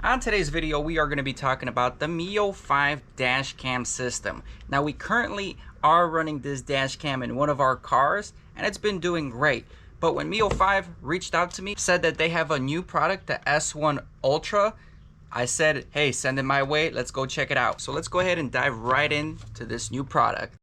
On today's video, we are going to be talking about the Miofive Dashcam system. Now, we currently are running this Dashcam in one of our cars, and it's been doing great. But when Miofive reached out to me, said that they have a new product, the S1 Ultra, I said, hey, send it my way. Let's go check it out. So let's go ahead and dive right into this new product.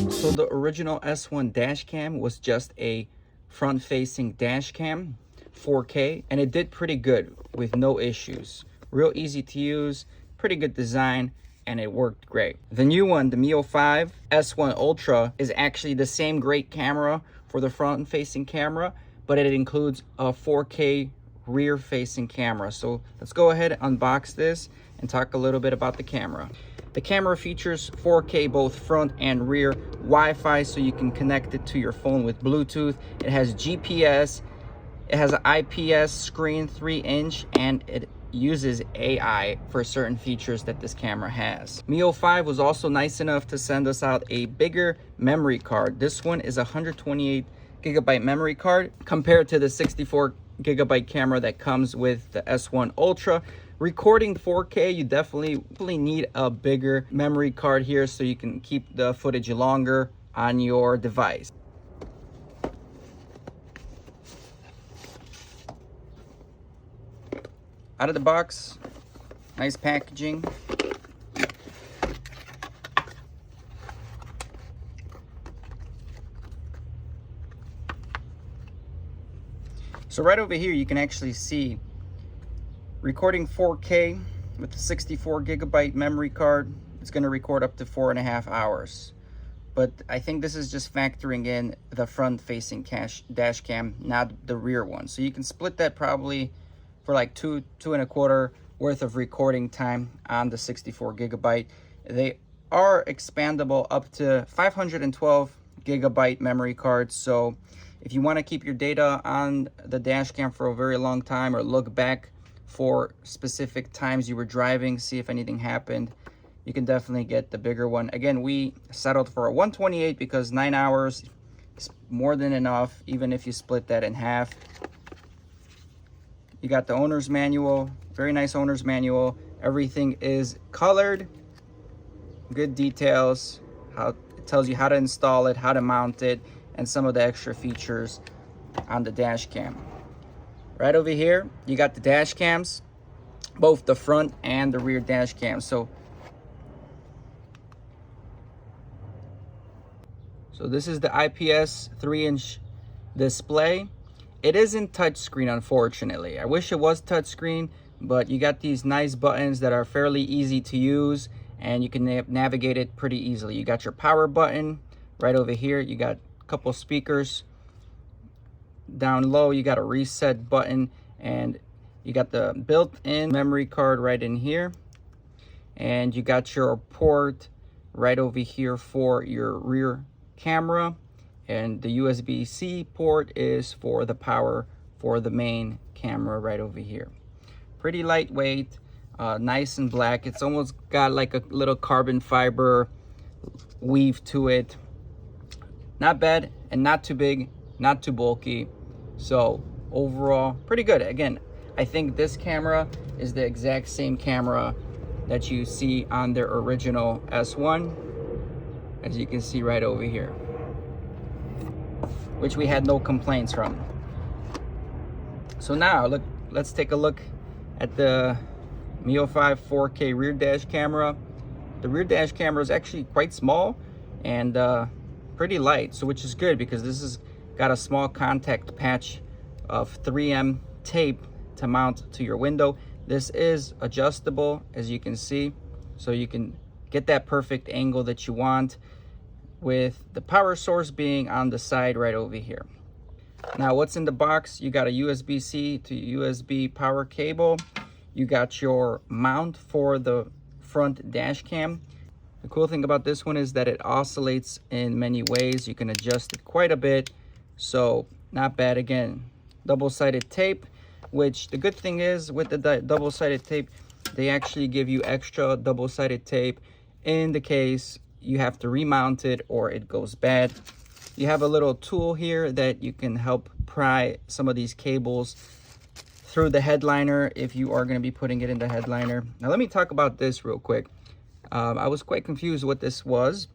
So the original S1 Dashcam was just a front-facing Dashcam, 4K, and it did pretty good with no issues. Real easy to use, pretty good design, and it worked great. The new one, the Miofive S1 Ultra, is actually the same great camera for the front-facing camera, but it includes a 4K rear-facing camera. So let's go ahead and unbox this and talk a little bit about the camera. The camera features 4K both front and rear, Wi-Fi so you can connect it to your phone with Bluetooth. It has GPS, it has an IPS screen 3-inch, and it uses AI for certain features that this camera has. Miofive was also nice enough to send us out a bigger memory card. This one is a 128 gigabyte memory card compared to the 64 gigabyte camera that comes with the S1 Ultra. Recording 4K, you definitely need a bigger memory card here so you can keep the footage longer on your device. Out of the box, nice packaging. So right over here, you can actually see recording 4K with the 64 gigabyte memory card. It's going to record up to 4.5 hours. But I think this is just factoring in the front-facing dash cam, not the rear one. So you can split that probably for like two and a quarter worth of recording time on the 64 gigabyte. They are expandable up to 512 gigabyte memory cards. So if you want to keep your data on the dash cam for a very long time, or look back for specific times you were driving, see if anything happened, you can definitely get the bigger one. Again, we settled for a 128 because 9 hours is more than enough, even if you split that in half. You got the owner's manual, very nice owner's manual. Everything is colored, good details, how it tells you how to install it, how to mount it, and some of the extra features on the dash cam. Right over here, you got the dash cams, both the front and the rear dash cams. So this is the IPS 3-inch display. It isn't touchscreen, unfortunately. I wish it was touchscreen, but you got these nice buttons that are fairly easy to use, and you can navigate it pretty easily. You got your power button right over here. You got a couple speakers. Down low, you got a reset button, and you got the built-in memory card right in here, and you got your port right over here for your rear camera, and the USB-C port is for the power for the main camera right over here. Pretty lightweight, nice and black. It's almost got like a little carbon fiber weave to it. Not bad, and not too big, not too bulky. So overall, pretty good. Again, I think this camera is the exact same camera that you see on their original S1, as you can see right over here, which we had no complaints from. So now let's take a look at the Miofive 4K rear dash camera. The rear dash camera is actually quite small and pretty light, so which is good because this is got a small contact patch of 3M tape to mount to your window. This is adjustable, as you can see, so you can get that perfect angle that you want, with the power source being on the side right over here. Now what's in the box? You got a USB-C to USB power cable. You got your mount for the front dash cam. The cool thing about this one is that it oscillates in many ways. You can adjust it quite a bit, so not bad. Again, double-sided tape, which the good thing is with the double-sided tape, they actually give you extra double-sided tape in the case you have to remount it or it goes bad. You have a little tool here that you can help pry some of these cables through the headliner if you are going to be putting it in the headliner. Now let me talk about this real quick. I was quite confused what this was,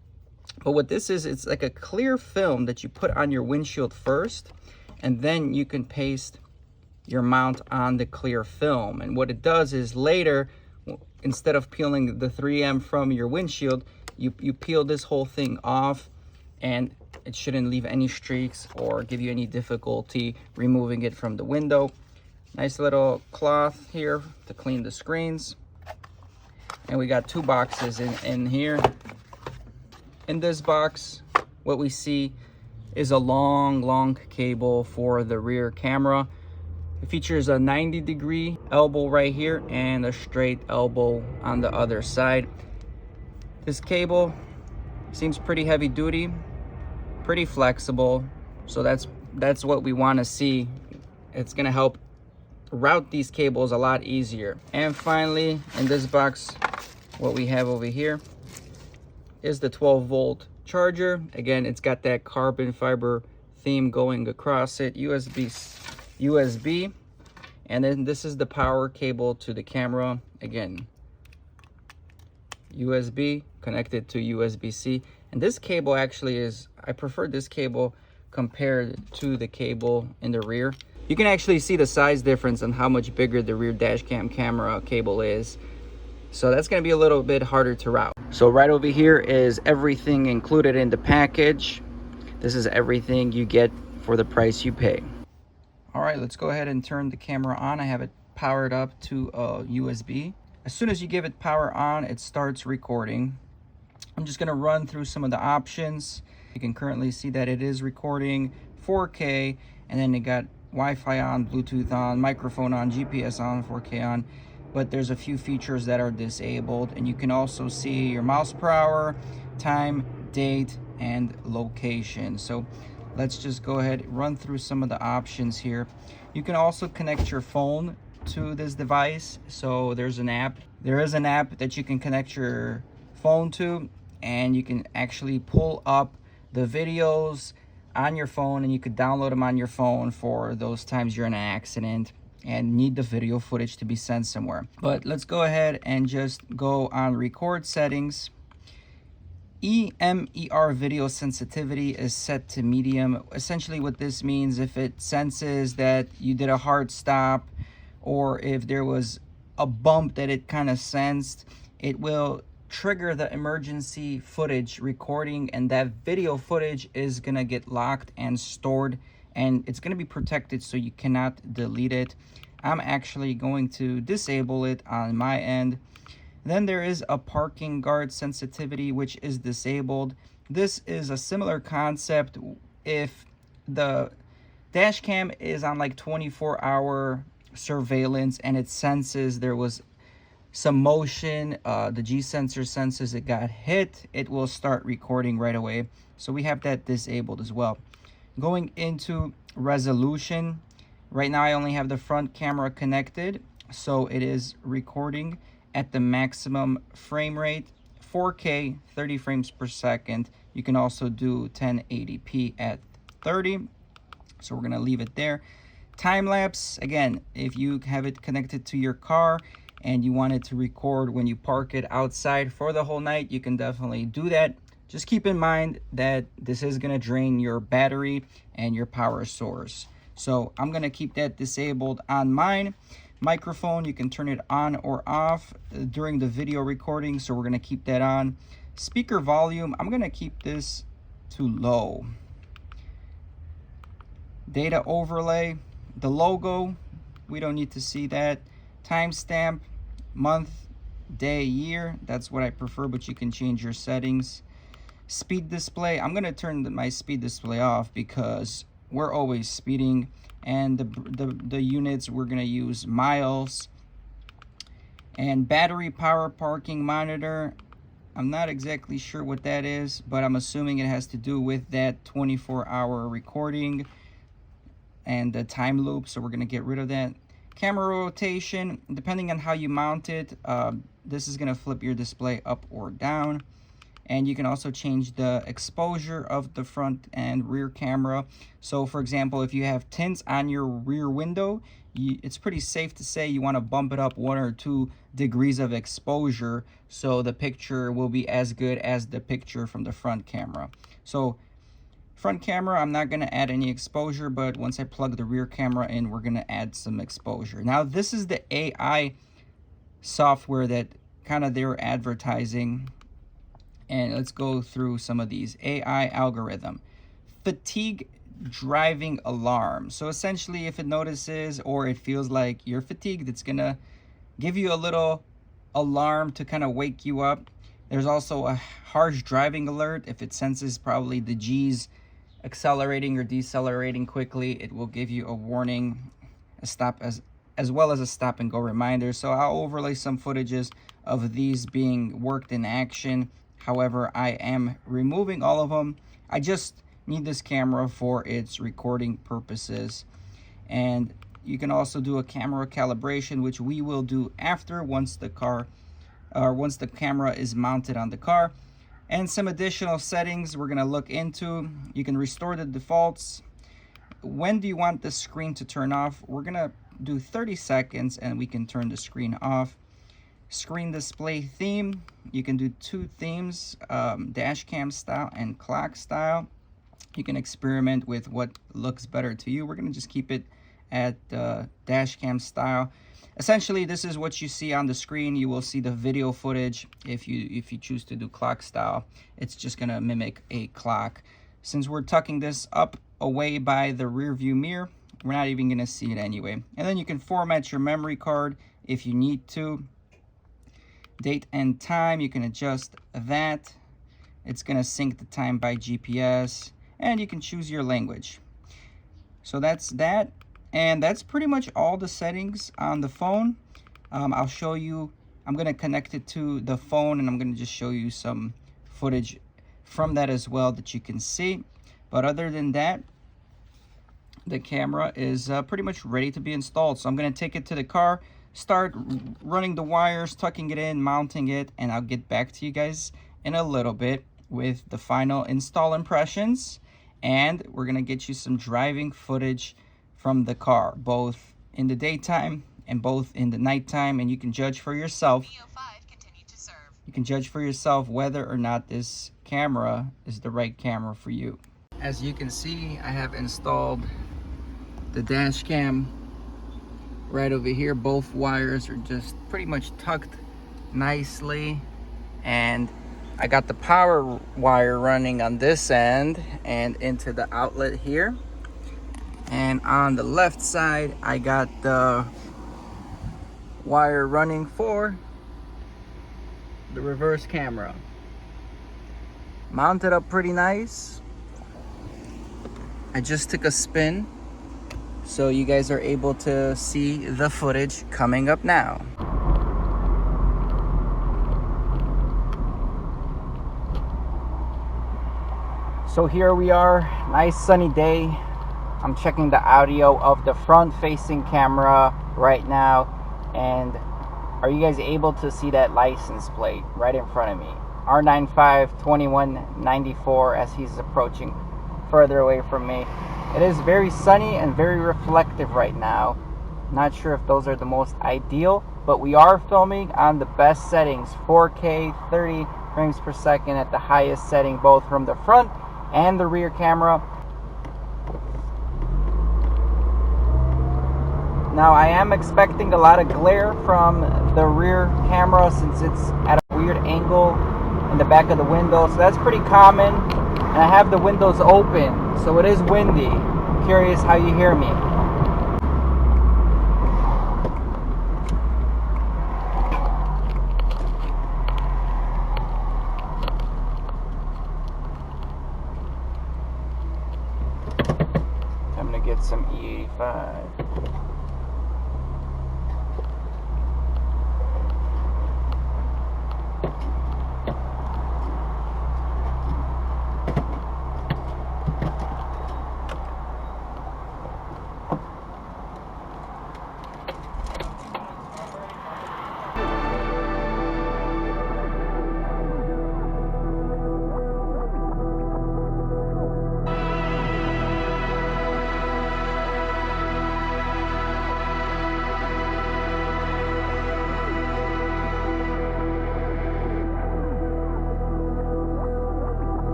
but what this is, it's like a clear film that you put on your windshield first, and then you can paste your mount on the clear film. And what it does is later, instead of peeling the 3M from your windshield, you peel this whole thing off, and it shouldn't leave any streaks or give you any difficulty removing it from the window. Nice little cloth here to clean the screens. And we got two boxes in here. In this box, what we see is a long cable for the rear camera. It features a 90-degree elbow right here and a straight elbow on the other side. This cable seems pretty heavy duty, pretty flexible, so that's what we want to see. It's going to help route these cables a lot easier. And finally, in this box, what we have over here is the 12-volt charger. Again, it's got that carbon fiber theme going across it, USB, and then this is the power cable to the camera. Again, USB connected to USB-C. And this cable actually is, I prefer this cable compared to the cable in the rear. You can actually see the size difference and how much bigger the rear dash cam camera cable is. So that's going to be a little bit harder to route. So right over here is everything included in the package. This is everything you get for the price you pay. All right, let's go ahead and turn the camera on. I have it powered up to a USB. As soon as you give it power on, it starts recording. I'm just going to run through some of the options. You can currently see that it is recording 4K, and then it got Wi-Fi on, Bluetooth on, microphone on, GPS on, 4K on, but there's a few features that are disabled. And you can also see your miles per hour, time, date, and location. So let's just go ahead and run through some of the options here. You can also connect your phone to this device. So there is an app that you can connect your phone to, and you can actually pull up the videos on your phone, and you could download them on your phone for those times you're in an accident and need the video footage to be sent somewhere. But let's go ahead and just go on record settings. EMER video sensitivity is set to medium. Essentially what this means, if it senses that you did a hard stop, or if there was a bump that it kind of sensed, it will trigger the emergency footage recording, and that video footage is gonna get locked and stored, and it's gonna be protected so you cannot delete it. I'm actually going to disable it on my end. Then there is a parking guard sensitivity, which is disabled. This is a similar concept if the dash cam is on like 24-hour surveillance and it senses there was some motion, the G sensor senses it got hit, it will start recording right away. So we have that disabled as well. Going into resolution, right now I only have the front camera connected, so it is recording at the maximum frame rate, 4K, 30 frames per second. You can also do 1080p at 30, so we're gonna leave it there. Time lapse, again, if you have it connected to your car and you want it to record when you park it outside for the whole night, you can definitely do that. Just keep in mind that this is gonna drain your battery and your power source. So I'm gonna keep that disabled on mine. Microphone, you can turn it on or off during the video recording, so we're gonna keep that on. Speaker volume, I'm gonna keep this to low. Data overlay, the logo, we don't need to see that. Timestamp, month, day, year, that's what I prefer, but you can change your settings. Speed display, I'm gonna turn my speed display off because we're always speeding. And the units, we're gonna use miles. And battery power parking monitor, I'm not exactly sure what that is, but I'm assuming it has to do with that 24-hour recording and the time loop, so we're gonna get rid of that. Camera rotation, depending on how you mount it, this is gonna flip your display up or down. And you can also change the exposure of the front and rear camera. So for example, if you have tints on your rear window, it's pretty safe to say you want to bump it up 1 or 2 degrees of exposure so the picture will be as good as the picture from the front camera. So front camera, I'm not going to add any exposure, but once I plug the rear camera in, we're going to add some exposure. Now this is the AI software that kind of they're advertising. And let's go through some of these. AI algorithm. Fatigue driving alarm. So essentially, if it notices or it feels like you're fatigued, it's gonna give you a little alarm to kind of wake you up. There's also a harsh driving alert. If it senses probably the G's accelerating or decelerating quickly, it will give you a warning, a stop, as well as a stop and go reminder. So I'll overlay some footages of these being worked in action. However, I am removing all of them. I just need this camera for its recording purposes. And you can also do a camera calibration, which we will do after once the camera is mounted on the car. And some additional settings we're gonna look into. You can restore the defaults. When do you want the screen to turn off? We're gonna do 30 seconds and we can turn the screen off. Screen display theme, you can do 2 themes, dash cam style and clock style. You can experiment with what looks better to you. We're gonna just keep it at dash cam style. Essentially, this is what you see on the screen. You will see the video footage. If you choose to do clock style, it's just gonna mimic a clock. Since we're tucking this up away by the rear view mirror, we're not even gonna see it anyway. And then you can format your memory card if you need to. Date and time, you can adjust that. It's gonna sync the time by GPS, and you can choose your language. So that's that, and that's pretty much all the settings on the phone. I'll show you, I'm gonna connect it to the phone, and I'm gonna just show you some footage from that as well that you can see. But other than that, the camera is pretty much ready to be installed. So I'm gonna take it to the car, start running the wires, tucking it in, mounting it, and I'll get back to you guys in a little bit with the final install impressions. And we're gonna get you some driving footage from the car, both in the daytime and both in the nighttime, and you can judge for yourself. Miofive continue to serve. You can judge for yourself whether or not this camera is the right camera for you. As you can see, I have installed the dash cam right over here. Both wires are just pretty much tucked nicely, and I got the power wire running on this end and into the outlet here, and on the left side I got the wire running for the reverse camera. Mounted up pretty nice. I just took a spin so you guys are able to see the footage coming up now. So here we are, nice sunny day. I'm checking the audio of the front facing camera right now, and are you guys able to see that license plate right in front of me? R952194 as he's approaching further away from me. It is very sunny and very reflective right now. Not sure if those are the most ideal, but we are filming on the best settings, 4K 30 frames per second at the highest setting, both from the front and the rear camera. Now I am expecting a lot of glare from the rear camera since it's at a weird angle in the back of the window, so that's pretty common. And I have the windows open, so it is windy. Curious how you hear me.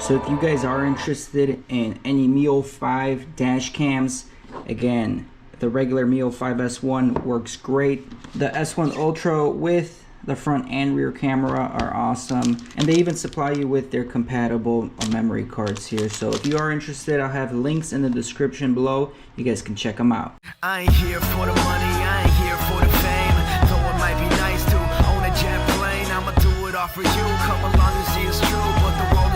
So if you guys are interested in any Miofive dash cams, again, the regular Miofive S1 works great. The S1 Ultra with the front and rear camera are awesome, and they even supply you with their compatible memory cards here. So if you are interested, I'll have links in the description below. You guys can check them out. I ain't here for the money, I ain't here for the fame. Though it might be nice to own a jet plane, I'ma do it all for you. Come along and see it's true, but the world